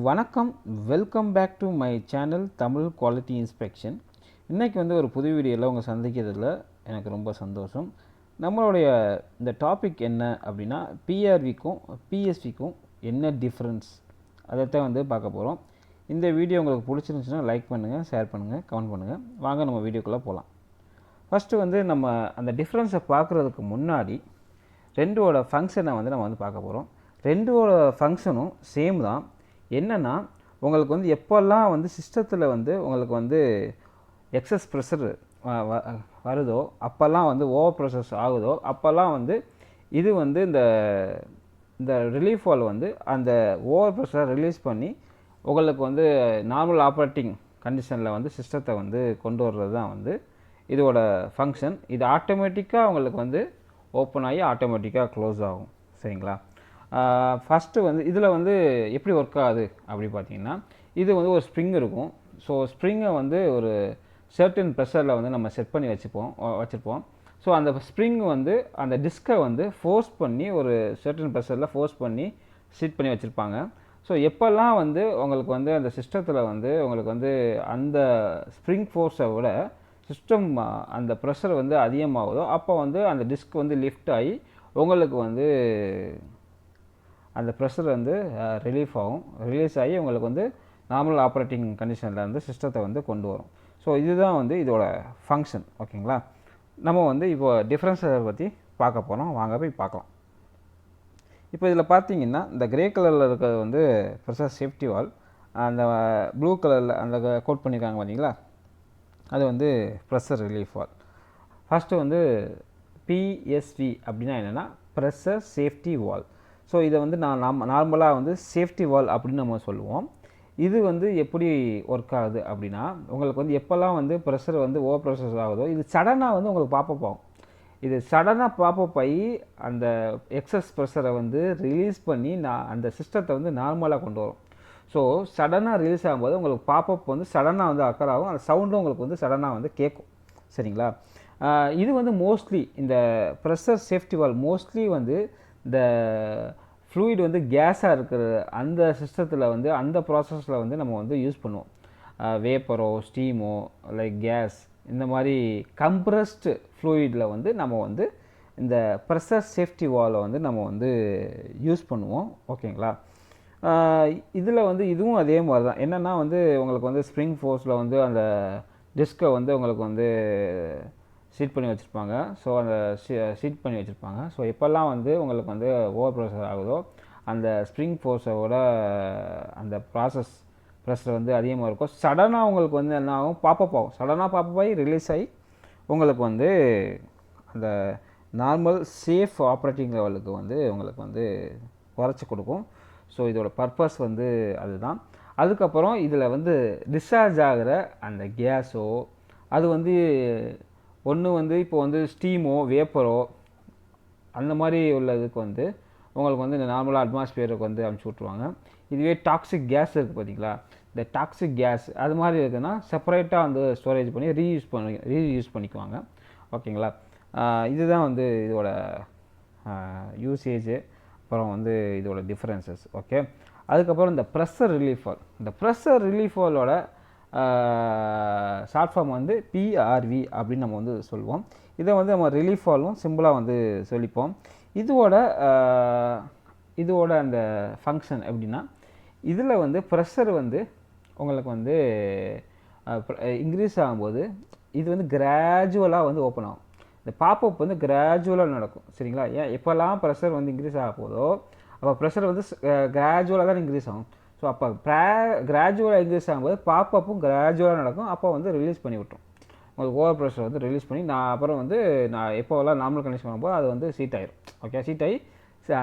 வணக்கம், welcome back to my channel Tamil quality inspection. இன்றைக்கி வந்து ஒரு புது வீடியோவில் உங்கள் சந்திக்கிறதுல எனக்கு ரொம்ப சந்தோஷம். நம்மளுடைய இந்த டாபிக் என்ன அப்படின்னா, பிஆர்விக்கும் பிஎஸ்விக்கும் என்ன டிஃப்ரென்ஸ் அதைத்தான் வந்து பார்க்க போகிறோம். இந்த வீடியோ உங்களுக்கு பிடிச்சிருந்துச்சுன்னா லைக் பண்ணுங்கள், ஷேர் பண்ணுங்கள், கமெண்ட் பண்ணுங்கள். வாங்க நம்ம வீடியோக்குள்ளே போகலாம். ஃபஸ்ட்டு வந்து நம்ம அந்த டிஃப்ரென்ஸை பார்க்குறதுக்கு முன்னாடி ரெண்டோட ஃபங்க்ஷனை வந்து நம்ம வந்து பார்க்க போகிறோம். ரெண்டோட ஃபங்க்ஷனும் சேம் தான். என்னென்னா, உங்களுக்கு வந்து எப்போல்லாம் வந்து சிஸ்டத்தில் வந்து உங்களுக்கு வந்து எக்ஸஸ் ப்ரெஷர் வருதோ, அப்போல்லாம் வந்து ஓவர் ப்ரெஷர்ஸ் ஆகுதோ, அப்போல்லாம் வந்து இது வந்து இந்த ரிலீஃப் வால்வ் வந்து அந்த ஓவர் ப்ரெஷரை ரிலீஸ் பண்ணி உங்களுக்கு வந்து நார்மல் ஆப்ரேட்டிங் கண்டிஷனில் வந்து சிஸ்டத்தை வந்து கொண்டு வர்றது தான் வந்து இதோட ஃபங்க்ஷன். இது ஆட்டோமேட்டிக்காக உங்களுக்கு வந்து ஓப்பன் ஆகி ஆட்டோமேட்டிக்காக க்ளோஸ் ஆகும். சரிங்களா? ஃபஸ்ட்டு வந்து இதில் வந்து எப்படி ஒர்க் ஆகுது அப்படி பார்த்தீங்கன்னா, இது வந்து ஒரு ஸ்ப்ரிங் இருக்கும். ஸோ ஸ்ப்ரிங்கை வந்து ஒரு சர்டன் ப்ரெஷரில் வந்து நம்ம செட் பண்ணி வச்சுருப்போம். ஸோ அந்த ஸ்ப்ரிங் வந்து அந்த டிஸ்கை வந்து ஃபோர்ஸ் பண்ணி ஒரு சர்டன் ப்ரெஷரில் ஃபோர்ஸ் பண்ணி செட் பண்ணி வச்சுருப்பாங்க. ஸோ எப்போல்லாம் வந்து உங்களுக்கு வந்து அந்த சிஸ்டத்தில் வந்து உங்களுக்கு வந்து அந்த ஸ்ப்ரிங் ஃபோர்ஸை விட சிஸ்டம் அந்த ப்ரெஷர் வந்து அதிகமாகுதோ, அப்போ வந்து அந்த டிஸ்க் வந்து லிஃப்ட் ஆகி உங்களுக்கு வந்து அந்த ப்ரெஷர் வந்து ரிலீஸ் ஆகி உங்களுக்கு வந்து நார்மல் ஆப்ரேட்டிங் கண்டிஷனில் வந்து சிஸ்டத்தை வந்து கொண்டு வரும். ஸோ இதுதான் வந்து இதோட ஃபங்க்ஷன். ஓகேங்களா? நம்ம வந்து இப்போ டிஃப்ரென்ஸை பற்றி பார்க்க போகிறோம். வாங்க போய் பார்க்கலாம். இப்போ இதில் பார்த்தீங்கன்னா, இந்த கிரே கலரில் இருக்கிறது வந்து ப்ரெஷர் சேஃப்டி வால்வ். அந்த ப்ளூ கலரில் அந்த கோட் பண்ணியிருக்காங்க பார்த்தீங்களா, அது வந்து ப்ரெஷர் ரிலீஃப் வால்வ். ஃபஸ்ட்டு வந்து பிஎஸ்வி அப்படின்னா என்னென்னா, ப்ரெஷர் சேஃப்டி வால்வ். ஸோ இதை வந்து நார்மலாக வந்து சேஃப்டி வால்வ் அப்படின்னு நம்ம சொல்லுவோம். இது வந்து எப்படி ஒர்க் ஆகுது அப்படின்னா, உங்களுக்கு வந்து எப்போல்லாம் வந்து ப்ரெஷர் வந்து ஓவர் ப்ரெஷர் ஆகுதோ, இது சடனாக வந்து உங்களுக்கு பாப்பப் ஆகும். இது சடனாக பாப்பப் ஆகி அந்த எக்ஸஸ் ப்ரெஷரை வந்து ரிலீஸ் பண்ணி அந்த சிஸ்டத்தை வந்து நார்மலாக கொண்டு வரும். ஸோ சடனாக ரிலீஸ் ஆகும்போது உங்களுக்கு பாப்பப் வந்து சடனாக வந்து அக்கர் ஆகும். அந்த சவுண்டும் உங்களுக்கு வந்து சடனாக வந்து கேட்கும். சரிங்களா? இது வந்து மோஸ்ட்லி இந்த ப்ரெஷர் சேஃப்டி வால்வ் மோஸ்ட்லி வந்து இந்த ஃப்ளூயிட் வந்து கேஸாக இருக்கிற அந்த சிஸ்டத்தில் வந்து அந்த ப்ராசஸில் வந்து நம்ம வந்து யூஸ் பண்ணுவோம். வேப்பரோ ஸ்டீமோ லைக் கேஸ் இந்த மாதிரி கம்ப்ரஸ்டு ஃப்ளூயிடில் வந்து நம்ம வந்து இந்த ப்ரெஷர் சேஃப்டி வால்வை வந்து நம்ம வந்து யூஸ் பண்ணுவோம். ஓகேங்களா? இதில் வந்து இதுவும் அதே மாதிரி தான். என்னென்னா வந்து உங்களுக்கு வந்து ஸ்ப்ரிங் ஃபோர்ஸில் வந்து அந்த டிஸ்கை வந்து உங்களுக்கு வந்து சீட் பண்ணி வச்சுருப்பாங்க. ஸோ அந்த சீட் பண்ணி வச்சுருப்பாங்க. ஸோ எப்போல்லாம் வந்து உங்களுக்கு வந்து ஓவர் ப்ரெஷர் ஆகுதோ, அந்த ஸ்ப்ரிங் ஃபோர்ஸோட அந்த ப்ரெஷர் வந்து அதிகமாக இருக்கும். சடனாக உங்களுக்கு வந்து என்ன ஆகும், பாப்பப் ஆகும். சடனாக பாப்பப் ஆகி ரிலீஸ் ஆகி உங்களுக்கு வந்து அந்த நார்மல் சேஃப் ஆப்ரேட்டிங் லெவலுக்கு வந்து உங்களுக்கு வந்து குறைச்சி கொடுக்கும். ஸோ இதோட பர்பஸ் வந்து அதுதான். அதுக்கப்புறம் இதில் வந்து டிஸ்சார்ஜ் ஆகிற அந்த கேஸோ அது வந்து ஒன்று வந்து இப்போ வந்து ஸ்டீமோ வேப்பரோ அந்த மாதிரி உள்ளதுக்கு வந்து உங்களுக்கு வந்து இந்த நார்மலாக அட்மாஸ்பியருக்கு வந்து அனுப்பிச்சி விட்ருவாங்க. இதுவே டாக்ஸிக் கேஸ் இருக்குது பார்த்தீங்களா, இந்த டாக்ஸிக் கேஸ் அது மாதிரி இருக்குன்னா செப்பரேட்டாக வந்து ஸ்டோரேஜ் பண்ணி ரீயூஸ் பண்ணிக்குவாங்க. ஓகேங்களா? இதுதான் வந்து இதோட யூசேஜு. அப்புறம் வந்து இதோட டிஃப்ரென்சஸ். ஓகே, அதுக்கப்புறம் இந்த ப்ரெஷர் ரிலீஃப் வால்வ். இந்த ப்ரெஷர் ரிலீஃப் வால்வோட ஷார்ட் ஃபார்ம் வந்து PRV அப்படின்னு நம்ம வந்து சொல்லுவோம். இதை வந்து நம்ம ரிலீஃப் வால்வும் சிம்பிளாக வந்து சொல்லிப்போம். இதோட அந்த ஃபங்க்ஷன் எப்படின்னா, இதில் வந்து ப்ரெஷர் வந்து உங்களுக்கு வந்து இன்க்ரீஸ் ஆகும்போது இது வந்து கிராஜுவலாக வந்து ஓப்பன் ஆகும். இந்த பாப்பப் வந்து கிராஜுவலாக நடக்கும். சரிங்களா? ஏன் எப்போல்லாம் ப்ரெஷர் வந்து இன்க்ரீஸ் ஆக போதோ அப்போ ப்ரெஷர் வந்து கிராஜுவலாக தான் இன்க்ரீஸ் ஆகும். ஸோ அப்போ கிராஜுவலாக இன்க்ரீஸ் ஆகும்போது பாப்பப்பும் கிராஜுவலாக நடக்கும். அப்போ வந்து ரிலீஸ் பண்ணி விட்டோம். உங்களுக்கு ஓவர் ப்ரெஷர் வந்து ரிலீஸ் பண்ணி அப்புறம் வந்து எப்போவெல்லாம் நார்மல் கண்டிஷன் பண்ணும்போது அது வந்து சீட் ஆயிரும். ஓகே, சீட் ஆகி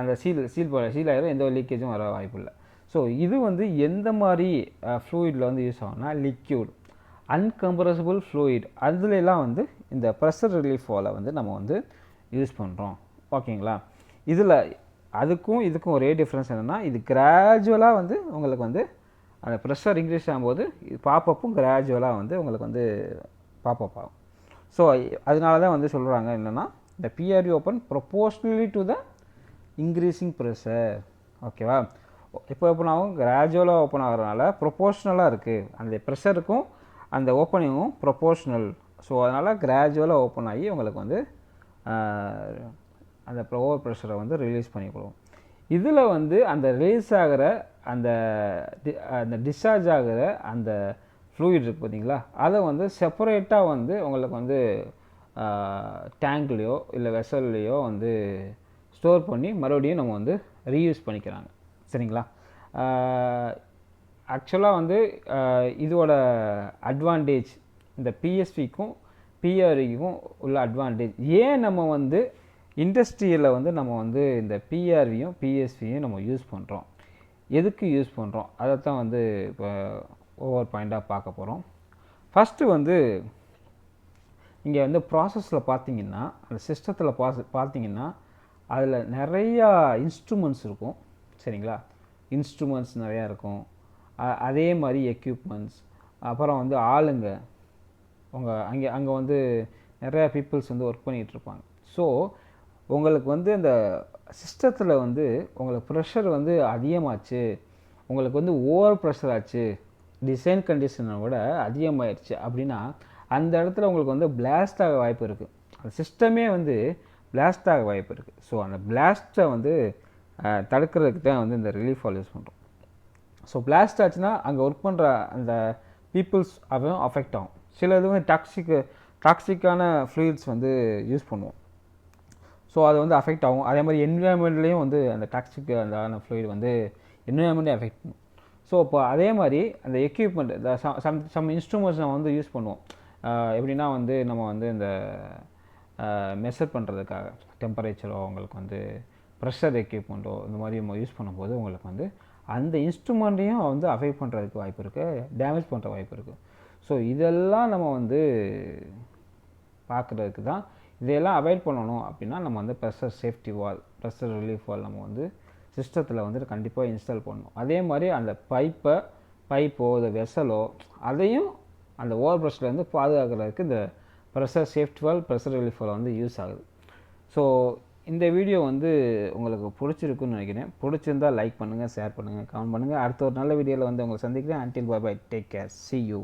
அந்த சீல் ஆயிரும். எந்த ஒரு லீக்கேஜும் வர வாய்ப்பு இல்லை. ஸோ இது வந்து எந்த மாதிரி ஃப்ளூயிடில் வந்து யூஸ் ஆகும்னா, லிக்யூட் அன்கம்ப்ரஸபிள் ஃப்ளூயிட் அதுலலாம் வந்து இந்த ப்ரெஷர் ரிலீஃப் வால்வை வந்து நம்ம வந்து யூஸ் பண்ணுறோம். ஓகேங்களா? இதில் அதுக்கும் இதுக்கும் ஒரே டிஃப்ரென்ஸ் என்னென்னா, இது கிராஜுவலாக வந்து உங்களுக்கு வந்து அந்த ப்ரெஷர் இன்க்ரீஸ் ஆகும்போது இது பாப்பப்பும் கிராஜுவலாக வந்து உங்களுக்கு வந்து பாப்பப் ஆகும். ஸோ அதனால தான் வந்து சொல்கிறாங்க என்னென்னா, இந்த PRV open proportionally to the increasing pressure. ஓகேவா? இப்போ ஓப்பன் ஆகும், கிராஜுவலாக ஓப்பன் ஆகிறதுனால ப்ரொபோஷ்னலாக இருக்குது. அந்த ப்ரெஷருக்கும் அந்த ஓப்பனிங்கும் ப்ரொபோஷ்னல். ஸோ அதனால் கிராஜுவலாக ஓப்பன் ஆகி உங்களுக்கு வந்து அந்த ஓவர் ப்ரெஷரை வந்து ரிலீஸ் பண்ணிக்கொள்ளும். இதில் வந்து அந்த ரிலீஸ் ஆகிற அந்த அந்த டிஸ்சார்ஜ் ஆகிற அந்த ஃப்ளூயிட் இருக்குது பார்த்தீங்களா, அதை வந்து செப்பரேட்டாக வந்து உங்களுக்கு வந்து டேங்க்லேயோ இல்லை வெசல்லையோ வந்து ஸ்டோர் பண்ணி மறுபடியும் நம்ம வந்து ரீயூஸ் பண்ணிக்கிறாங்க. சரிங்களா? ஆக்சுவலாக வந்து இதோட அட்வான்டேஜ் இந்த பிஎஸ்விக்கும் பிஆர்விக்கும் உள்ள அட்வான்டேஜ், ஏன் நம்ம வந்து இண்டஸ்ட்ரியில் வந்து நம்ம வந்து இந்த பிஆர்வியும் பிஎஸ்வியும் நம்ம யூஸ் பண்ணுறோம், எதுக்கு யூஸ் பண்ணுறோம், அதை தான் வந்து இப்போ ஒவ்வொரு பாயிண்ட்டாக பார்க்க போகிறோம். ஃபஸ்ட்டு வந்து இங்கே வந்து ப்ராசஸில் பார்த்தீங்கன்னா, அந்த சிஸ்டத்தில் பார்த்தீங்கன்னா அதில் நிறையா இன்ஸ்ட்ருமெண்ட்ஸ் இருக்கும். சரிங்களா? இன்ஸ்ட்ருமெண்ட்ஸ் நிறையா இருக்கும். அதே மாதிரி எக்யூப்மெண்ட்ஸ், அப்புறம் வந்து ஆளுங்க, அங்கே வந்து நிறையா பீப்புள்ஸ் வந்து ஒர்க் பண்ணிகிட்ருப்பாங்க. ஸோ உங்களுக்கு வந்து அந்த சிஸ்டத்தில் வந்து உங்களுக்கு ப்ரெஷர் வந்து அதிகமாச்சு, உங்களுக்கு வந்து ஓவர் ப்ரெஷர் ஆச்சு, டிசைன் கண்டிஷனை விட அதிகமாகிடுச்சு அப்படின்னா அந்த இடத்துல உங்களுக்கு வந்து பிளாஸ்ட் ஆக வாய்ப்பு இருக்குது. அந்த சிஸ்டமே வந்து பிளாஸ்ட் ஆக வாய்ப்பு இருக்குது. ஸோ அந்த பிளாஸ்ட்டை வந்து தடுக்கிறதுக்கு தான் வந்து இந்த ரிலீஃப் வால்வ் யூஸ் பண்ணுறோம். ஸோ பிளாஸ்ட் ஆச்சுன்னா அங்கே ஒர்க் பண்ணுற அந்த பீப்புள்ஸ் அதுவும் அஃபெக்ட் ஆகும். சில இது வந்து டாக்ஸிக்கான ஃப்ளூயிட்ஸ் வந்து யூஸ் பண்ணுவோம். ஸோ அது வந்து அஃபெக்ட் ஆகும். அதே மாதிரி என்விரான்மெண்ட்லேயும் வந்து அந்த டாக்ஸிக் அந்த ஃப்ளூயிட் வந்து என்விரான்மெண்ட்டே அஃபெக்ட் பண்ணும். ஸோ இப்போ அதே மாதிரி அந்த எக்யூப்மெண்ட், சம் இன்ஸ்ட்ருமெண்ட்ஸ் நம்ம வந்து யூஸ் பண்ணுவோம். எப்படின்னா வந்து நம்ம வந்து இந்த மெஷர் பண்ணுறதுக்காக டெம்பரேச்சரோ உங்களுக்கு வந்து ப்ரெஷர் எக்யூப்மெண்ட்டோ இந்த மாதிரி நம்ம யூஸ் பண்ணும்போது உங்களுக்கு வந்து அந்த இன்ஸ்ட்ருமெண்ட்டையும் வந்து அஃபெக்ட் பண்ணுறதுக்கு வாய்ப்பு இருக்குது, டேமேஜ் பண்ணுற வாய்ப்பு இருக்குது. ஸோ இதெல்லாம் நம்ம வந்து பார்க்குறதுக்கு தான், இதையெல்லாம் அவாய்ட் பண்ணணும் அப்படின்னா நம்ம வந்து pressure safety valve, pressure relief valve நம்ம வந்து சிஸ்டத்தில் வந்துட்டு கண்டிப்பாக இன்ஸ்டால் பண்ணணும். அதே மாதிரி அந்த பைப்போ இந்த வெசலோ அதையும் அந்த ஓவர் ப்ரெஷர்லேருந்து பாதுகாக்கிறதுக்கு இந்த pressure safety valve, pressure relief valve வந்து யூஸ் ஆகுது. ஸோ இந்த வீடியோ வந்து உங்களுக்கு பிடிச்சிருக்குன்னு நினைக்கிறேன். பிடிச்சிருந்தால் லைக் பண்ணுங்கள், ஷேர் பண்ணுங்கள், கமெண்ட் பண்ணுங்கள். அடுத்த ஒரு நல்ல வீடியோவில் வந்து உங்களை சந்திக்கிறேன். Until bye bye, take care, see you.